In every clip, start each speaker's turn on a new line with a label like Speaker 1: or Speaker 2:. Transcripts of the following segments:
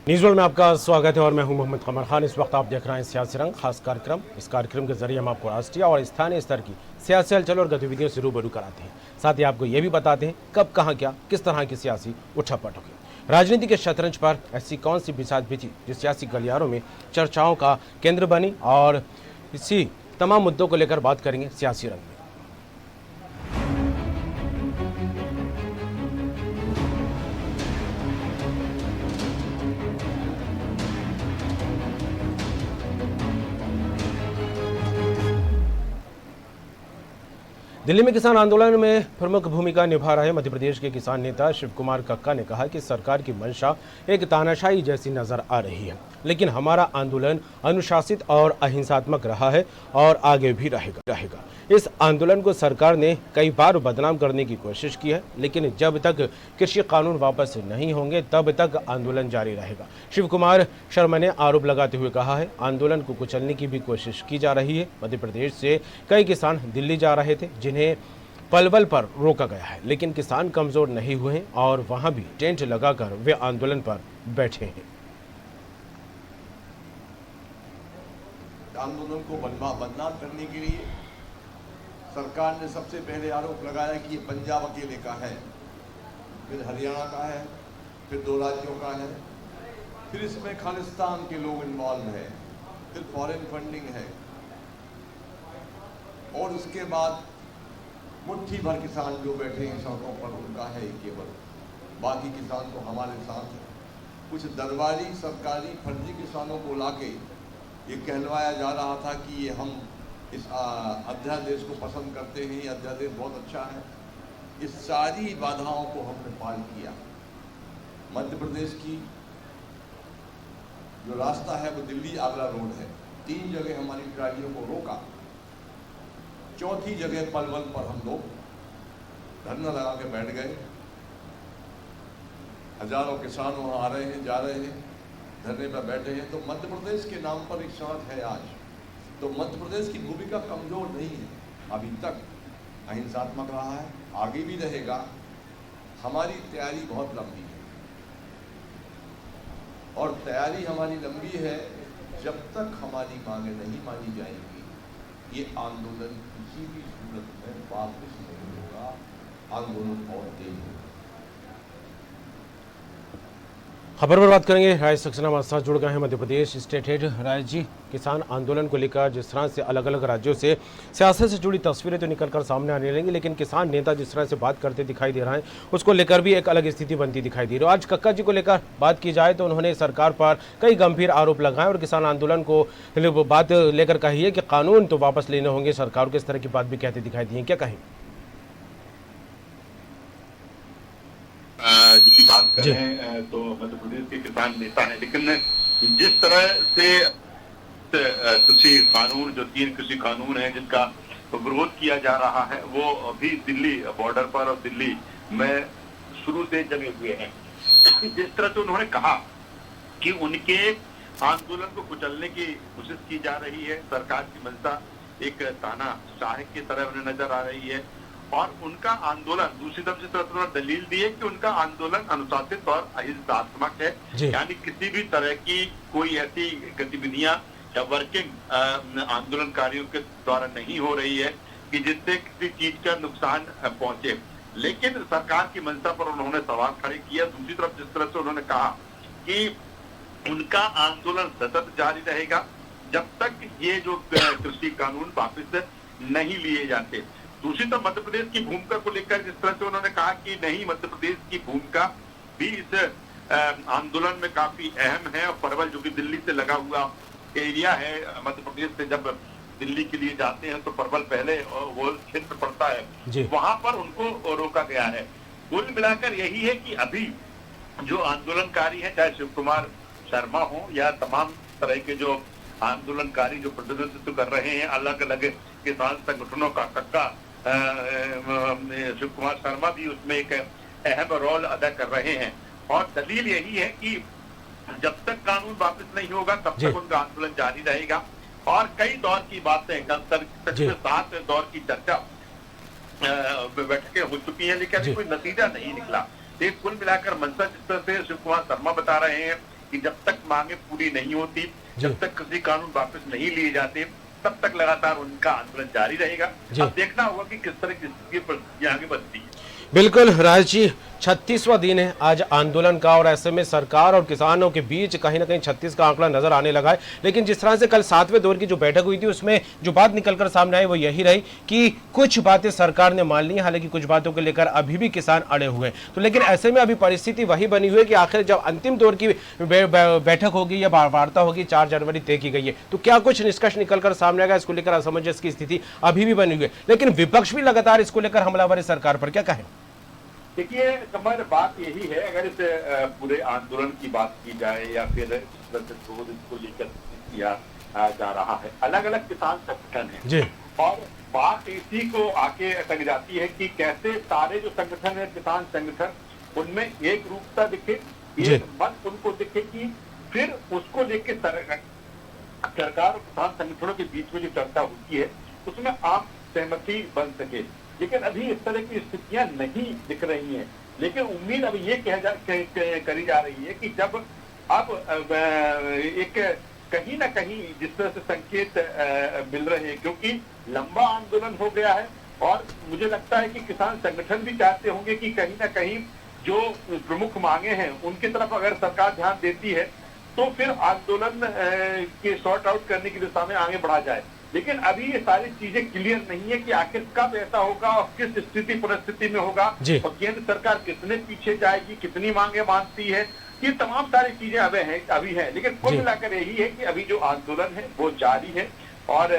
Speaker 1: News world में आपका स्वागत है और मैं हूं मोहम्मद कमर खान। इस वक्त आप देख रहे हैं सियासी रंग खास कार्यक्रम। इस कार्यक्रम के जरिए हम आपको राष्ट्रीय और स्थानीय स्तर की सियासी हलचल और गतिविधियों से रूबरू कराते हैं। साथ ही आपको ये भी बताते हैं कब कहां क्या किस तरह की सियासी उठापट होगी। राजनीति के शतरंज पर ऐसी कौन सी बिसात बिछी जो सियासी गलियारों में चर्चाओं का केंद्र बनी, और इसी तमाम मुद्दों को लेकर बात करेंगे सियासी रंग में। दिल्ली में किसान आंदोलन में प्रमुख भूमिका निभा रहे मध्य प्रदेश के किसान नेता शिव कुमार कक्का ने कहा कि सरकार की मंशा एक तानाशाही जैसी नजर आ रही है, लेकिन हमारा आंदोलन अनुशासित और अहिंसात्मक रहा है और आगे भी रहेगा। इस आंदोलन को सरकार ने कई बार बदनाम करने की कोशिश की है, लेकिन जब तक कृषि कानून वापस नहीं होंगे तब तक आंदोलन जारी रहेगा। शिव कुमार शर्मा ने आरोप लगाते हुए कहा है, आंदोलन को कुचलने की भी कोशिश की जा रही है। मध्य प्रदेश से कई किसान दिल्ली जा रहे थे जिन्हें पलवल पर रोका गया है, लेकिन किसान कमजोर नहीं हुए हैं और वहां भी टेंट लगाकर वे आंदोलन पर बैठे हैं।
Speaker 2: आंदोलन को बदनाम करने के लिए सरकार ने सबसे पहले आरोप लगाया कि ये पंजाब अकेले का है, फिर हरियाणा का है, फिर 2 राज्यों का है, फिर इसमें खालिस्तान के लोग इन्वॉल्व हैं, फिर फॉरेन फंडिंग है, और उसके बाद मुट्ठी भर किसान जो बैठे हैं सड़कों पर उनका है केवल, बाकी किसान तो हमारे साथ है। कुछ दरबारी सरकारी फर्जी किसानों को लाके ये कहलवाया जा रहा था कि ये हम इस अध्यादेश को पसंद करते हैं, ये अध्यादेश बहुत अच्छा है। इस सारी बाधाओं को हमने पार किया। मध्य प्रदेश की जो रास्ता है वो दिल्ली आगरा रोड है। 3 जगह हमारी ट्रालियों को रोका, 4थी जगह पलवल पर हम लोग धरना लगा के बैठ गए। हजारों किसान वहाँ आ रहे हैं, जा रहे हैं, धरने पर बैठे हैं। तो मध्य प्रदेश के नाम पर एक सड़क है आज। तो मध्य प्रदेश की भूमिका कमजोर नहीं है, अभी तक अहिंसात्मक रहा है, आगे भी रहेगा। हमारी तैयारी बहुत लंबी है और तैयारी हमारी लंबी है। जब तक हमारी मांगे नहीं मानी जाएंगी, ये आंदोलन किसी भी सूरत में वापस नहीं होगा, आंदोलन और तेज होगा।
Speaker 1: खबर पर बात करेंगे। राय सक्सेना हमारे साथ जुड़ गए हैं, मध्य प्रदेश स्टेट हेड। राय जी, किसान आंदोलन को लेकर जिस तरह से अलग अलग राज्यों से सियासत से जुड़ी तस्वीरें तो निकलकर सामने आने लगेंगी, लेकिन किसान नेता जिस तरह से बात करते दिखाई दे रहे हैं उसको लेकर भी एक अलग स्थिति बनती दिखाई दे रही है। आज कक्का जी को लेकर बात की जाए तो उन्होंने सरकार पर कई गंभीर आरोप लगाए और किसान आंदोलन को बात लेकर कही है कि कानून तो वापस लेने होंगे, सरकार को इस तरह की बात भी कहते दिखाई दी है। क्या कहें?
Speaker 3: जिसकी बात करें तो मध्य प्रदेश के किसान नेता हैं, लेकिन जिस तरह से कृषि कानून, जो 3 कृषि कानून हैं जिनका विरोध किया जा रहा है, वो अभी दिल्ली बॉर्डर पर और दिल्ली में शुरू से जमे हुए हैं। जिस तरह से उन्होंने कहा कि उनके आंदोलन को कुचलने की कोशिश की जा रही है, सरकार की मंशा एक तानाशाही की तरह उन्हें नजर आ रही है, और उनका आंदोलन दूसरी तरफ जिस तरह दलील दी है कि उनका आंदोलन अनुशासित और अहिंसात्मक है, यानी किसी भी तरह की कोई ऐसी गतिविधियां या वर्किंग आंदोलनकारियों के द्वारा नहीं हो रही है कि जिससे किसी चीज का नुकसान पहुंचे। लेकिन सरकार की मंशा पर उन्होंने सवाल खड़े किया। दूसरी तरफ जिस तरह से उन्होंने कहा कि उनका आंदोलन सतत जारी रहेगा जब तक ये जो कृषि कानून वापस नहीं लिए जाते। दूसरी तरफ मध्य प्रदेश की भूमिका को लेकर जिस तरह से उन्होंने कहा कि नहीं, मध्य प्रदेश की भूमिका भी इस आंदोलन में काफी अहम है। और पलवल जो कि दिल्ली से लगा हुआ एरिया है, मध्य प्रदेश से जब दिल्ली के लिए जाते हैं तो पलवल पहले वो क्षेत्र पड़ता है, वहां पर उनको रोका गया है। कुल मिलाकर यही है कि अभी जो आंदोलनकारी है, चाहे शिव कुमार शर्मा हो या तमाम तरह के जो आंदोलनकारी जो प्रतिनिधित्व कर रहे हैं अलग अलग किसान संगठनों का, कक्का शिव कुमार शर्मा भी उसमें एक अहम रोल अदा कर रहे हैं। और दलील यही है कि जब तक कानून वापस नहीं होगा तब तक उनका आंदोलन जारी रहेगा। और कई दौर की बातें, 7 दौर की चर्चा बैठकें हो चुकी हैं, लेकिन कोई नतीजा नहीं निकला। कुल मिलाकर मंशा जिस तरह से शिव कुमार शर्मा बता रहे हैं कि जब तक मांगे पूरी नहीं होती, जब तक कृषि कानून वापस नहीं लिए जाते, तब तक लगातार उनका आंदोलन जारी रहेगा। अब देखना होगा कि किस तरह की स्थिति परिस्थितियां आगे बढ़ती है।
Speaker 1: बिल्कुल राज जी, 36वां दिन है आज आंदोलन का और ऐसे में सरकार और किसानों के बीच कहीं ना कहीं 36 का आंकड़ा नजर आने लगा है। लेकिन जिस तरह से कल 7वें दौर की जो बैठक हुई थी उसमें जो बात निकलकर सामने आई वो यही रही कि कुछ बातें सरकार ने मान ली, हालांकि कुछ बातों को लेकर अभी भी किसान अड़े हुए हैं। तो लेकिन ऐसे में अभी परिस्थिति वही बनी हुई है कि आखिर जब अंतिम दौर की बैठक होगी या वार्ता होगी 4 जनवरी तय की गई है, तो क्या कुछ निष्कर्ष निकलकर सामने आएगा, इसको लेकर असमंजस की स्थिति अभी भी बनी हुई है। लेकिन विपक्ष भी लगातार इसको लेकर हमलावर है सरकार पर, क्या कहें?
Speaker 3: देखिए कमर, बात यही है, अगर इस पूरे आंदोलन की बात की जाए या फिर इसको लेकर किया जा रहा है, अलग अलग किसान संगठन है जी, और बात इसी को आके अटक जाती है कि कैसे सारे जो संगठन है किसान संगठन, उनमें एक रूपता दिखे, एक मत उनको दिखे कि फिर उसको लेकर सरकार और किसान संगठनों के बीच में जो चर्चा होती है उसमें आम सहमति बन सके। लेकिन अभी इस तरह की स्थितियां नहीं दिख रही हैं। लेकिन उम्मीद अब ये करी जा रही है कि जब अब एक कहीं ना कहीं जिस तरह से संकेत मिल रहे हैं, क्योंकि लंबा आंदोलन हो गया है और मुझे लगता है कि किसान संगठन भी चाहते होंगे कि कहीं ना कहीं जो प्रमुख मांगे हैं उनकी तरफ अगर सरकार ध्यान देती है तो फिर आंदोलन के सॉर्ट आउट करने की दिशा में आगे बढ़ा जाए। लेकिन अभी ये सारी चीजें क्लियर नहीं है कि आखिर कब ऐसा होगा और किस स्थिति परिस्थिति में होगा, और केंद्र सरकार कितने पीछे जाएगी, कितनी मांगे मानती है, ये तमाम सारी चीजें अभी है। लेकिन कुल मिलाकर यही है कि अभी जो आंदोलन है वो जारी है और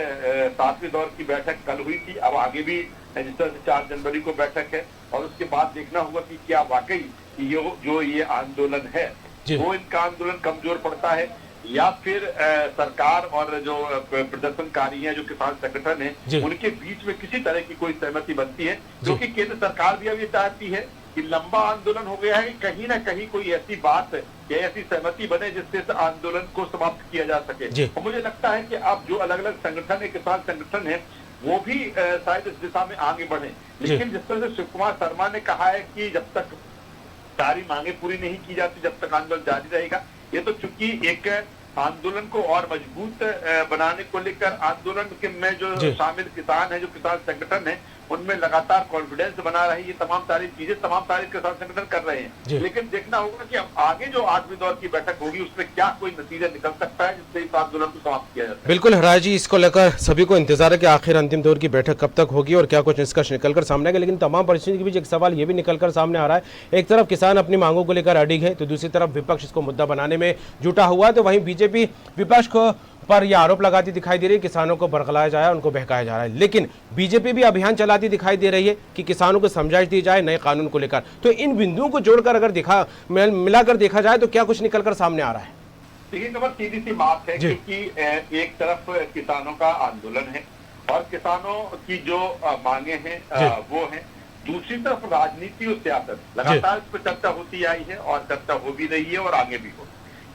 Speaker 3: 7वें दौर की बैठक कल हुई थी, अब आगे भी जिस तरह से 4 जनवरी को बैठक है और उसके बाद देखना होगा कि क्या वाकई जो ये आंदोलन है वो इनका आंदोलन कमजोर पड़ता है या फिर सरकार और जो प्रदर्शनकारी हैं, जो किसान संगठन है, उनके बीच में किसी तरह की कोई सहमति बनती है। क्योंकि केंद्र सरकार भी अब ये चाहती है कि लंबा आंदोलन हो गया है, कहीं ना कहीं कोई ऐसी बात या ऐसी सहमति बने जिससे इस आंदोलन को समाप्त किया जा सके। और मुझे लगता है कि अब जो अलग अलग संगठन है, किसान संगठन है, वो भी शायद इस दिशा में आगे बढ़े। लेकिन जिस तरह से शिव कुमार शर्मा ने कहा है कि जब तक सारी मांगे पूरी नहीं की जाती जब तक आंदोलन जारी रहेगा, ये तो चूंकि एक आंदोलन को और मजबूत बनाने को लेकर आंदोलन के में जो शामिल किसान है, जो किसान संगठन है, उनमें लगातार कॉन्फिडेंस बना रही, ये तमाम सारी चीजें तमाम सारे किसान संगठन कर रहे हैं। लेकिन देखना होगा कि अब आगे जो 8वें दौर की बैठक होगी उसमें क्या कोई नतीजा निकल सकता है जिससे इस आंदोलन को समाप्त किया जाए।
Speaker 1: बिल्कुल हराज जी, इसको लेकर सभी को इंतजार है कि आखिर अंतिम दौर की बैठक कब तक होगी और क्या कुछ निष्कर्ष निकलकर सामने आएगा। लेकिन तमाम परिस्थिति के बीच एक सवाल ये भी निकलकर सामने आ रहा है, एक तरफ किसान अपनी मांगों को लेकर अड़िग है तो दूसरी तरफ विपक्ष इसको मुद्दा बनाने में जुटा हुआ है। तो वहीं बीजेपी विपक्ष को पर यह आरोप लगाती दिखाई दे रही है किसानों को बरगलाया जा रहा है, उनको बहकाया जा रहा है। लेकिन बीजेपी भी अभियान चलाती दिखाई दे रही है कि किसानों को समझाइश दी जाए नए कानून को लेकर। तो इन बिंदुओं को जोड़कर अगर मिलाकर देखा जाए तो क्या कुछ निकलकर सामने आ रहा है?
Speaker 3: देखिए खबर सीधी सी बात है क्योंकि एक तरफ किसानों का आंदोलन है और किसानों की जो मांगे हैं वो है, दूसरी तरफ राजनीति और सियासत लगातार इस पर चर्चा होती आई है और चर्चा हो भी रही है और आगे भी हो,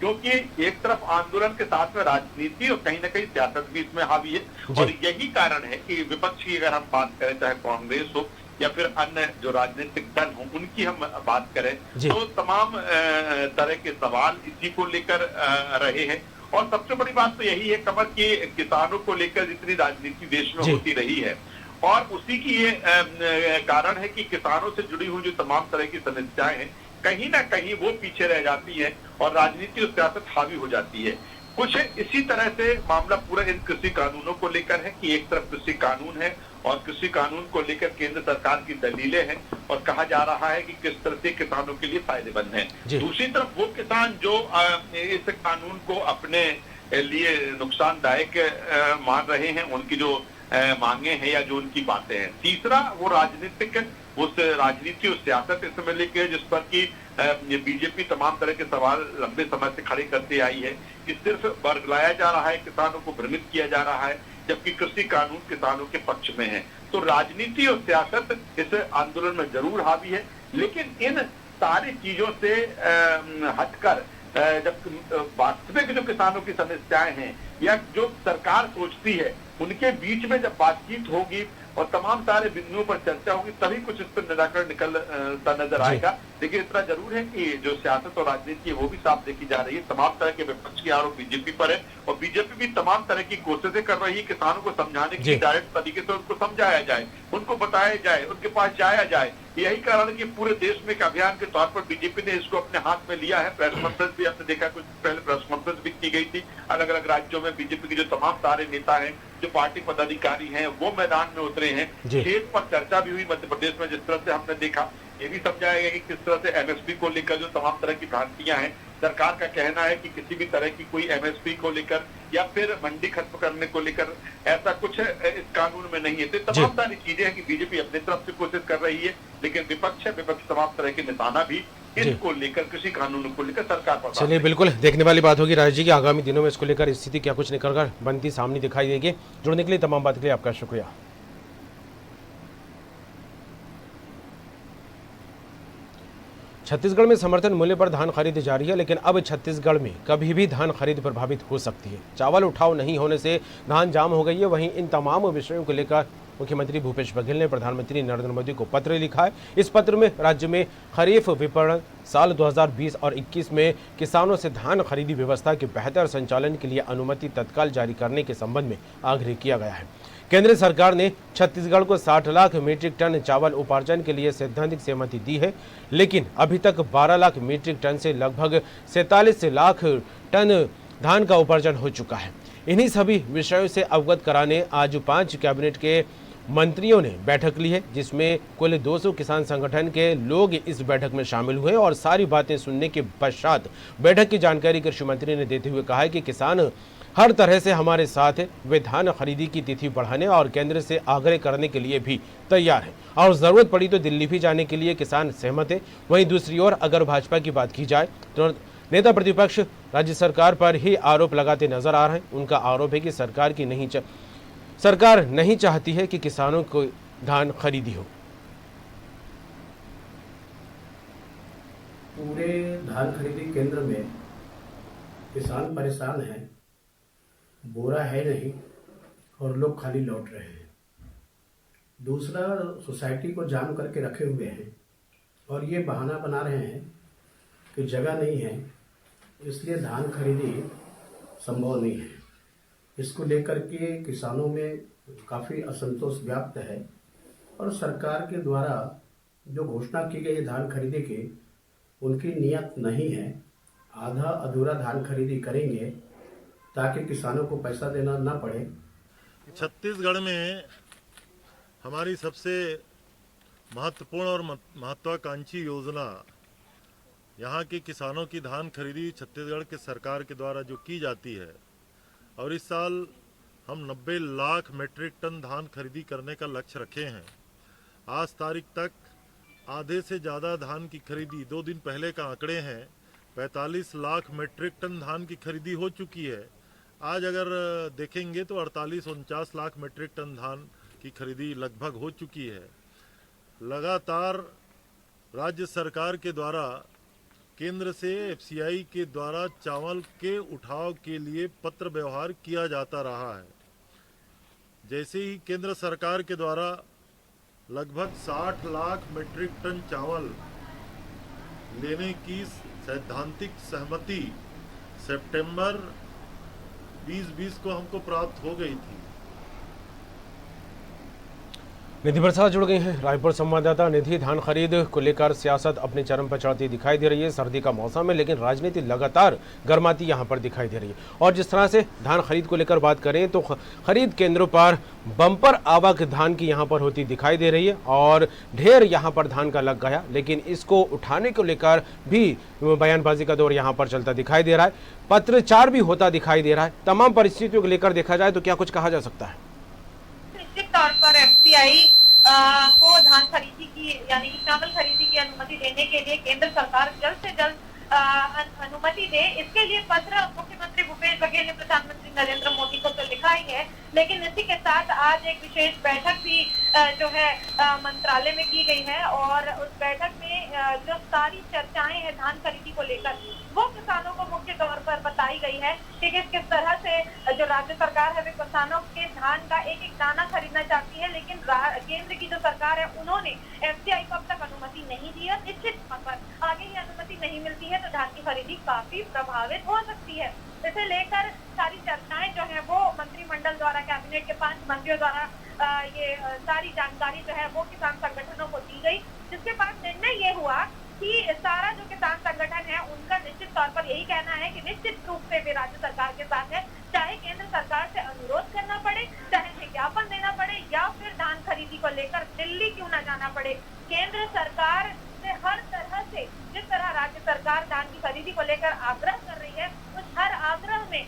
Speaker 3: क्योंकि एक तरफ आंदोलन के साथ में राजनीति और कहीं ना कहीं सियासत भी इसमें हावी है। और यही कारण है कि विपक्ष की अगर हम बात करें, चाहे कांग्रेस हो या फिर अन्य जो राजनीतिक दल हो, उनकी हम बात करें तो तमाम तरह के सवाल इसी को लेकर रहे हैं। और सबसे बड़ी बात तो यही है कमर कि किसानों को लेकर जितनी राजनीति देश में होती रही है और उसी की ये कारण है कि किसानों से जुड़ी हुई जो तमाम तरह की समस्याएं हैं कहीं ना कहीं वो पीछे रह जाती है और राजनीति और सियासत हावी हो जाती है। कुछ इसी तरह से मामला पूरा इन कृषि कानूनों को लेकर है कि एक तरफ कृषि कानून है और कृषि कानून को लेकर केंद्र सरकार की दलीलें हैं और कहा जा रहा है कि किस तरह से किसानों के लिए फायदेमंद है। दूसरी तरफ वो किसान जो इस कानून को अपने लिए नुकसानदायक मान रहे हैं, उनकी जो मांगे हैं या जो उनकी बातें हैं। तीसरा वो राजनीतिक उस राजनीति और सियासत इसमें लेके जिस पर कि बीजेपी तमाम तरह के सवाल लंबे समय से खड़े करते आई है कि सिर्फ बरगलाया जा रहा है, किसानों को भ्रमित किया जा रहा है, जबकि कृषि कानून किसानों के पक्ष में है। तो राजनीति और सियासत इस आंदोलन में जरूर हावी है, लेकिन इन सारी चीजों से हटकर जब वास्तविक जो किसानों की समस्याएं हैं या जो सरकार सोचती है उनके बीच में जब बातचीत होगी और तमाम सारे बिंदुओं पर चर्चा होगी तभी कुछ इस पर निराकरण निकलता नजर आएगा। लेकिन इतना जरूर है कि जो सियासत और राजनीति है वो भी साफ देखी जा रही है। तमाम तरह के विपक्ष के आरोप बीजेपी पर है और बीजेपी भी तमाम तरह की कोशिशें कर रही है किसानों को समझाने की, डायरेक्ट तरीके से उनको समझाया जाए, उनको बताया जाए, उनके पास जाया जाए। यही कारण है कि पूरे देश में एक अभियान के तौर पर बीजेपी ने इसको अपने हाथ में लिया है। प्रेस कॉन्फ्रेंस भी आपने देखा, कुछ पहले प्रेस कॉन्फ्रेंस भी की गई थी। अलग अलग राज्यों में बीजेपी के जो तमाम सारे नेता हैं, जो पार्टी पदाधिकारी हैं, वो मैदान में उतरे हैं। खेत पर चर्चा भी हुई मध्य प्रदेश में, जिस तरह से हमने देखा। ये भी समझाया गया कि किस तरह से एमएसपी को लेकर जो तमाम तरह की भ्रांतियां हैं, सरकार का कहना है कि किसी भी तरह की कोई एमएसपी को लेकर या फिर मंडी खत्म करने को लेकर ऐसा कुछ इस कानून में नहीं है। तो तमाम सारी चीजें हैं कि बीजेपी अपनी तरफ से कोशिश कर रही है, लेकिन विपक्ष है, विपक्ष तमाम तरह के निशाना भी इसको लेकर, कृषि कानून को लेकर सरकार पर।
Speaker 1: चलिए, बिल्कुल देखने वाली बात होगी राजेश जी की आगामी दिनों में इसको लेकर स्थिति क्या कुछ निकल कर बनती सामने दिखाई देगी। जुड़ने के लिए, तमाम बात के लिए आपका शुक्रिया। छत्तीसगढ़ में समर्थन मूल्य पर धान खरीद जारी है, लेकिन अब छत्तीसगढ़ में कभी भी धान खरीद प्रभावित हो सकती है। चावल उठाव नहीं होने से धान जाम हो गई है। वहीं इन तमाम विषयों को लेकर मुख्यमंत्री भूपेश बघेल ने प्रधानमंत्री नरेंद्र मोदी को पत्र लिखा है। इस पत्र में राज्य में खरीफ विपणन साल 2020 और 21 में किसानों से धान खरीदी व्यवस्था के बेहतर संचालन के लिए अनुमति तत्काल जारी करने के संबंध में आग्रह किया गया है। केंद्र सरकार ने छत्तीसगढ़ को 60 लाख मीट्रिक टन चावल उपार्जन के लिए सैद्धांतिक सहमति दी है, लेकिन अभी तक 12 लाख मीट्रिक टन से लगभग 47 लाख टन धान का उपार्जन हो चुका है। इन्हीं सभी विषयों से अवगत कराने आज 5 कैबिनेट के मंत्रियों ने बैठक ली है, जिसमें कुल 200 किसान संगठन के लोग इस बैठक में शामिल हुए और सारी बातें सुनने के पश्चात बैठक की जानकारी कृषि मंत्री ने देते हुए कहा है कि किसान हर तरह से हमारे साथ है। वे धान खरीदी की तिथि बढ़ाने और केंद्र से आग्रह करने के लिए भी तैयार है और जरूरत पड़ी तो दिल्ली भी जाने के लिए किसान सहमत है। वहीं दूसरी ओर अगर भाजपा की बात की जाए तो नेता प्रतिपक्ष राज्य सरकार पर ही आरोप लगाते नजर आ रहे हैं। उनका आरोप है कि सरकार नहीं चाहती है कि किसानों को धान खरीदी हो।
Speaker 4: पूरे धान खरीदी केंद्र में किसान परेशान हैं, बोरा है नहीं और लोग खाली लौट रहे हैं। दूसरा, सोसाइटी को जाम करके रखे हुए हैं और ये बहाना बना रहे हैं कि जगह नहीं है, इसलिए धान खरीदी संभव नहीं है। इसको लेकर के किसानों में काफ़ी असंतोष व्याप्त है और सरकार के द्वारा जो घोषणा की गई है धान खरीदी की, उनकी नियत नहीं है। आधा अधूरा धान खरीदी करेंगे ताकि किसानों को पैसा देना ना पड़े।
Speaker 5: छत्तीसगढ़ में हमारी सबसे महत्वपूर्ण और महत्वाकांक्षी योजना यहाँ के किसानों की धान खरीदी छत्तीसगढ़ के सरकार के द्वारा जो की जाती है, और इस साल हम 90 लाख मीट्रिक टन धान खरीदी करने का लक्ष्य रखे हैं। आज तारीख तक आधे से ज़्यादा धान की खरीदी, 2 दिन पहले का आंकड़े हैं, 45 लाख मीट्रिक टन धान की खरीदी हो चुकी है। आज अगर देखेंगे तो 48-49 लाख मीट्रिक टन धान की खरीदी लगभग हो चुकी है। लगातार राज्य सरकार के द्वारा केंद्र से एफसीआई के द्वारा चावल के उठाव के लिए पत्र व्यवहार किया जाता रहा है। जैसे ही केंद्र सरकार के द्वारा लगभग 60 लाख मीट्रिक टन चावल लेने की सैद्धांतिक सहमति सितंबर 2020 को हमको प्राप्त हो गई थी।
Speaker 1: निधि प्रसाद जुड़ गई हैं रायपुर संवाददाता। निधि, धान खरीद को लेकर सियासत अपने चरम पर चढ़ती दिखाई दे रही है। सर्दी का मौसम है, लेकिन राजनीति लगातार गर्माती यहां पर दिखाई दे रही है। और जिस तरह से धान खरीद को लेकर बात करें तो खरीद केंद्रों पर बम्पर आवक धान की यहां पर होती दिखाई दे रही है और ढेर यहां पर धान का लग गया, लेकिन इसको उठाने को लेकर भी बयानबाजी का दौर यहां पर चलता दिखाई दे रहा है। पत्रचार भी होता दिखाई दे रहा है। तमाम परिस्थितियों को लेकर देखा जाए तो क्या कुछ कहा जा सकता है?
Speaker 6: निश्चित तौर पर एफसीआई को धान खरीदी की यानी कि चावल खरीदी की अनुमति देने के लिए केंद्र सरकार जल्द से जल्द अनुमति दे, इसके लिए पत्र मुख्यमंत्री भूपेश बघेल ने प्रधानमंत्री नरेंद्र मोदी को तो लिखा ही है, लेकिन इसी के साथ आज एक विशेष बैठक भी जो है मंत्रालय में की गई है और उस बैठक में जो सारी चर्चाएं हैं धान खरीदी को लेकर वो किसानों को मुख्य तौर पर बताई गई है कि किस तरह से जो राज्य सरकार है वे किसानों के धान का एक एक दाना खरीदना चाहती है, लेकिन केंद्र की जो सरकार है उन्होंने एफसीआई को अब तक अनुमति नहीं दी है। निश्चित तौर पर आगे ही अनुमति नहीं मिलती है तो धान की खरीदी काफी प्रभावित हो सकती है। इसे लेकर सारी चर्चाएं जो है वो मंत्रिमंडल द्वारा, कैबिनेट के 5 मंत्रियों द्वारा ये सारी जानकारी जो है वो किसान संगठनों को दी गई, जिसके बाद निर्णय ये हुआ कि सारा जो किसान संगठन है उनका निश्चित तौर पर यही कहना है कि निश्चित रूप से वे राज्य सरकार के साथ है, चाहे केंद्र सरकार से अनुरोध करना पड़े, चाहे विज्ञापन देना पड़े या फिर धान खरीदी को लेकर दिल्ली क्यों न जाना पड़े। केंद्र सरकार से हर तरह से जिस तरह राज्य सरकार धान की खरीदी को लेकर आग्रह कर रही है, उस हर आग्रह में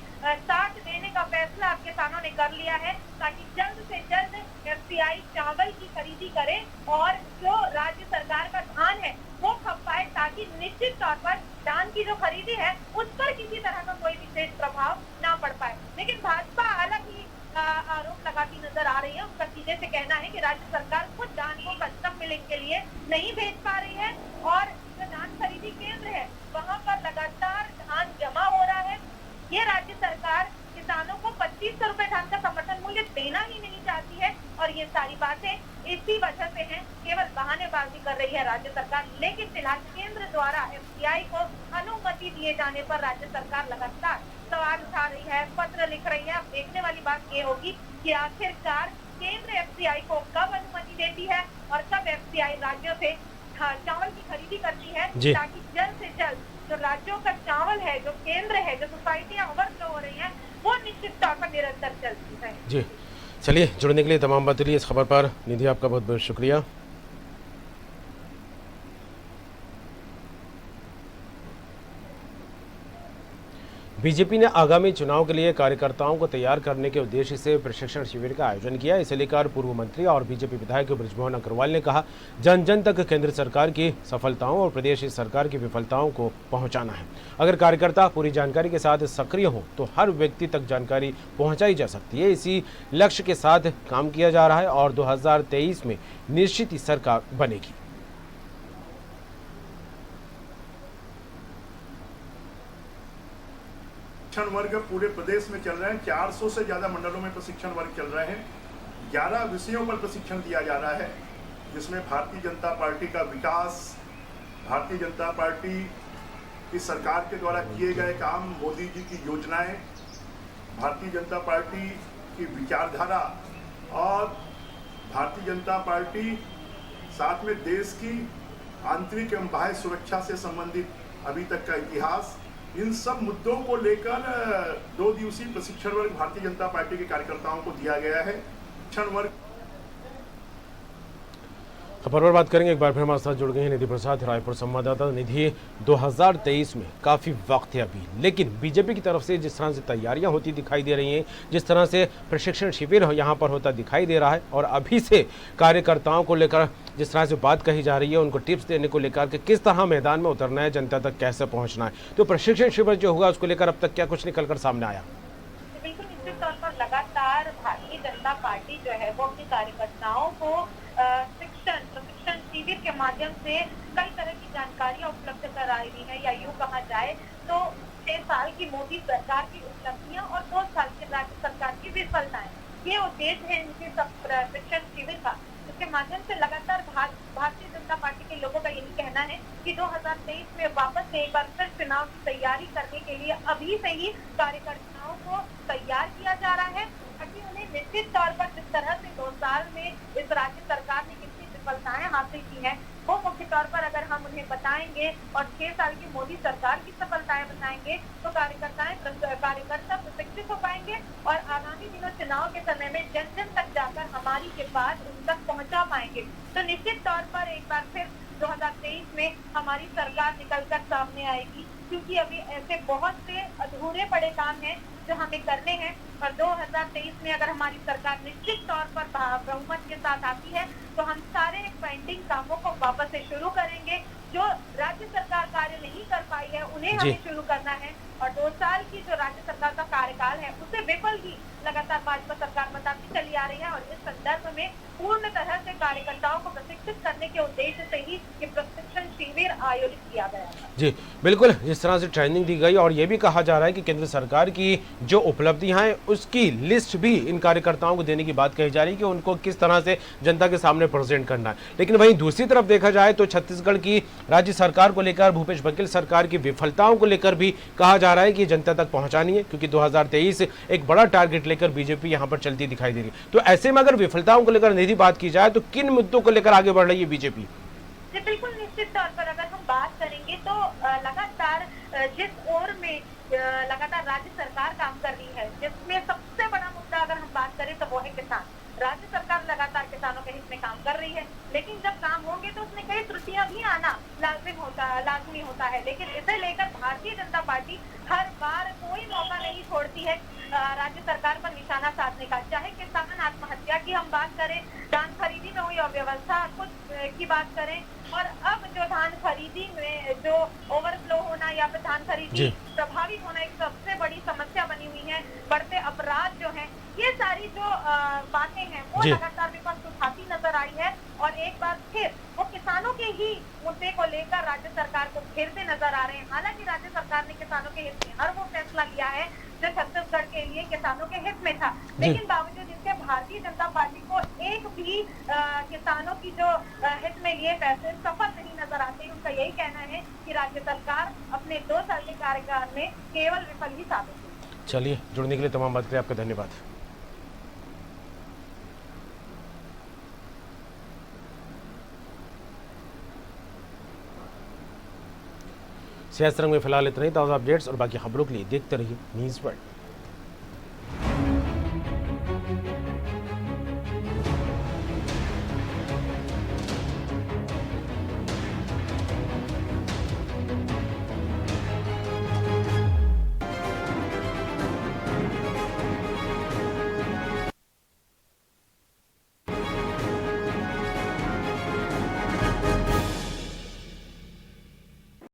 Speaker 6: साथ देने का फैसला अब किसानों ने कर लिया है, ताकि जल्द से जल्द एफसीआई चावल की खरीदी करे और जो राज्य सरकार का धान है वो खप पाए, ताकि निश्चित तौर पर धान की जो खरीदी है उस पर किसी तरह का कोई विशेष प्रभाव ना पड़ पाए। लेकिन भाजपा अलग ही आरोप लगाती नजर आ रही है। उनका सीधे से कहना है कि राज्य सरकार खुद धान को कस्टम मिलिंग के लिए नहीं भेज पा रही है और जो धान खरीदी केंद्र है वहां पर लगातार धान जमा हो रहा है। ये राज्य सरकार किसानों को 2500 रुपए धान का समर्थन मूल्य देना ही नहीं चाहती है और ये सारी बातें इसी वजह से हैं, केवल बहानेबाजी कर रही है राज्य सरकार। लेकिन फिलहाल केंद्र द्वारा एफसीआई को अनुमति दिए जाने पर राज्य सरकार लगातार सवाल उठा रही है, पत्र लिख रही है। अब देखने वाली बात ये होगी कि आखिरकार केंद्र एफसीआई को कब अनुमति देती है और कब एफसीआई राज्यों से चावल की खरीदी करती है, ताकि जल्द से जल्द जो राज्यों का चावल है, जो केंद्र है, जो सोसाइटियां ओवरफ्लो हो रही हैं, वो निश्चित तौर पर निरंतर चलती है।
Speaker 1: जी चलिए, जुड़ने के लिए तमाम बात के लिए इस खबर पर निधि आपका बहुत बहुत शुक्रिया। बीजेपी ने आगामी चुनाव के लिए कार्यकर्ताओं को तैयार करने के उद्देश्य से प्रशिक्षण शिविर का आयोजन किया। इसे लेकर पूर्व मंत्री और बीजेपी विधायक बृजमोहन अग्रवाल ने कहा, जन जन तक केंद्र सरकार की सफलताओं और प्रदेश सरकार की विफलताओं को पहुंचाना है। अगर कार्यकर्ता पूरी जानकारी के साथ सक्रिय हों तो हर व्यक्ति तक जानकारी पहुंचाई जा सकती है। इसी लक्ष्य के साथ काम किया जा रहा है और 2023 में निश्चित ही सरकार बनेगी।
Speaker 7: प्रशिक्षण वर्ग पूरे प्रदेश में चल रहे हैं। 400 से ज्यादा मंडलों में प्रशिक्षण वर्ग चल रहे हैं। 11 विषयों पर प्रशिक्षण दिया जा रहा है, जिसमें भारतीय जनता पार्टी का विकास, भारतीय जनता पार्टी की सरकार के द्वारा किए गए काम, मोदी जी की योजनाएं, भारतीय जनता पार्टी की विचारधारा और भारतीय जनता पार्टी साथ में देश की आंतरिक एवं बाह्य सुरक्षा से संबंधित अभी तक का इतिहास, इन सब मुद्दों को लेकर 2 दिवसीय प्रशिक्षण वर्ग भारतीय जनता पार्टी के कार्यकर्ताओं को दिया गया है। प्रशिक्षण वर्ग
Speaker 1: खबर पर बात करेंगे। एक बार फिर हमारे साथ जुड़ गए हैं निधि प्रसाद, रायपुर संवाददाता। निधि, 2023 में काफ़ी वक्त है अभी, लेकिन बीजेपी की तरफ से जिस तरह से तैयारियां होती दिखाई दे रही हैं, जिस तरह से प्रशिक्षण शिविर यहाँ पर होता दिखाई दे रहा है और अभी से कार्यकर्ताओं को लेकर जिस तरह से बात कही जा रही है, उनको टिप्स देने को लेकर कि किस तरह मैदान में उतरना है, जनता तक कैसे पहुँचना है, तो प्रशिक्षण शिविर जो होगा उसको लेकर अब तक क्या कुछ निकल कर सामने आया?
Speaker 6: बिल्कुल निश्चित तौर पर लगातार भारतीय जनता पार्टी जो है वो अपने कार्यकर्ताओं को प्रशिक्षण शिविर के माध्यम से कई तरह की जानकारियां उपलब्ध करा रही है, या यूं कहा जाए तो 6 साल की मोदी सरकार की उपलब्धियां और 2 साल की राज्य सरकार की विफलताएं, ये उद्देश्य है इनके सब प्रशिक्षण शिविर का। इसके माध्यम से लगातार भारतीय जनता पार्टी के लोगों का यही कहना है कि 2023 में वापस से एक बार फिर चुनाव की तैयारी करने के लिए अभी से ही कार्यकर्ताओं को तैयार किया जा रहा है, ताकि उन्हें निश्चित तौर पर जिस तरह से 2 साल में इस राज्य सरकार ने कितनी सफलताएं हासिल की हैं, वो मुख्य तौर पर अगर हम उन्हें बताएंगे और 6 साल की मोदी सरकार की सफलताएं बताएंगे तो कार्यकर्ता प्रशिक्षित हो पाएंगे और आगामी दिनों चुनाव के समय में जन जन तक जाकर हमारी के बाद उन तक पहुंचा पाएंगे। तो निश्चित तौर पर एक बार फिर 2023 में हमारी सरकार निकलकर सामने आएगी, क्योंकि अभी ऐसे बहुत से अधूरे पड़े काम हैं जो हमें करने हैं और 2023 में अगर हमारी सरकार निश्चित तौर पर बहुमत के साथ आती है तो हम सारे पेंडिंग कामों को वापस से शुरू करेंगे। जो राज्य सरकार कार्य नहीं कर पाई है उन्हें हमें शुरू करना है और 2 साल की जो राज्य सरकार का कार्यकाल है उसे विफल ही लगातार भाजपा सरकार बताती चली आ रही है और इस संदर्भ में पूर्ण तरह से कार्यकर्ताओं को प्रशिक्षित करने के उद्देश्य से ही ये प्रशिक्षण शिविर आयोजित किया गया था।
Speaker 1: जी बिल्कुल, जिस तरह से ट्रेनिंग दी गई और ये भी कहा जा रहा है कि केंद्र सरकार की जो उपलब्धियां हैं उसकी लिस्ट भी इन कार्यकर्ताओं को देने की बात कही जा रही है कि उनको किस तरह से जनता के सामने प्रेजेंट करना है। लेकिन वहीं दूसरी तरफ देखा जाए तो छत्तीसगढ़ की राज्य सरकार को लेकर भूपेश बघेल सरकार की विफलताओं को लेकर भी कहा जा रहा है कि जनता तक पहुंचानी है, क्योंकि 2023 एक बड़ा टारगेट लेकर बीजेपी यहां पर चलती दिखाई दे रही है। तो ऐसे में अगर विफलताओं को लेकर निधि बात की जाए तो किन मुद्दों को लेकर आगे बढ़ रही है बीजेपी?
Speaker 6: जी बिल्कुल, निश्चित तौर पर अगर हम बात करेंगे तो लगातार जिस ओर में लगातार राज्य सरकार काम कर रही है, जिसमें सबसे बड़ा मुद्दा अगर हम बात करें तो वो है किसान। राज्य सरकार लगातार किसानों के हित में काम कर रही है, लेकिन जब काम होंगे तो उसमें कई त्रुटियां भी आना लाजमी होता है। लेकिन इसे लेकर भारतीय जनता पार्टी हर बार कोई मौका नहीं छोड़ती है राज्य सरकार पर निशाना साधने का। चाहे किसान आत्महत्या की हम बात करें, धान खरीदी में हुई अव्यवस्था की बात करें, और अब जो धान खरीदी में जो ओवरफ्लो होना या फिर धान खरीदी प्रभावित होना एक सबसे बड़ी समस्या बनी हुई है। बढ़ते अपराध जो हैं, ये सारी जो बातें हैं वो लगातार विपक्ष उठाती नजर आई है, और एक बार फिर वो किसानों के ही मुद्दे को लेकर राज्य सरकार को घेरते नजर आ रहे हैं। हालांकि राज्य सरकार ने किसानों के हित में हर वो फैसला लिया है जो छत्तीसगढ़ के लिए किसानों के हित में था, लेकिन बावजूद इसके भारतीय जनता पार्टी को एक भी किसानों की जो हित में लिए फैसले सफल नहीं नजर आते। उनका यही कहना है कि राज्य सरकार अपने 2 साल के कार्यकाल में केवल विफल ही साबित हुई।
Speaker 1: चलिए, जुड़ने के लिए तमाम बात के लिए आपका धन्यवाद। सियासत रंग में फिलहाल इतना ही। ताज़ा अपडेट्स और बाकी खबरों के लिए देखते रहिए न्यूज़ वर्ल्ड।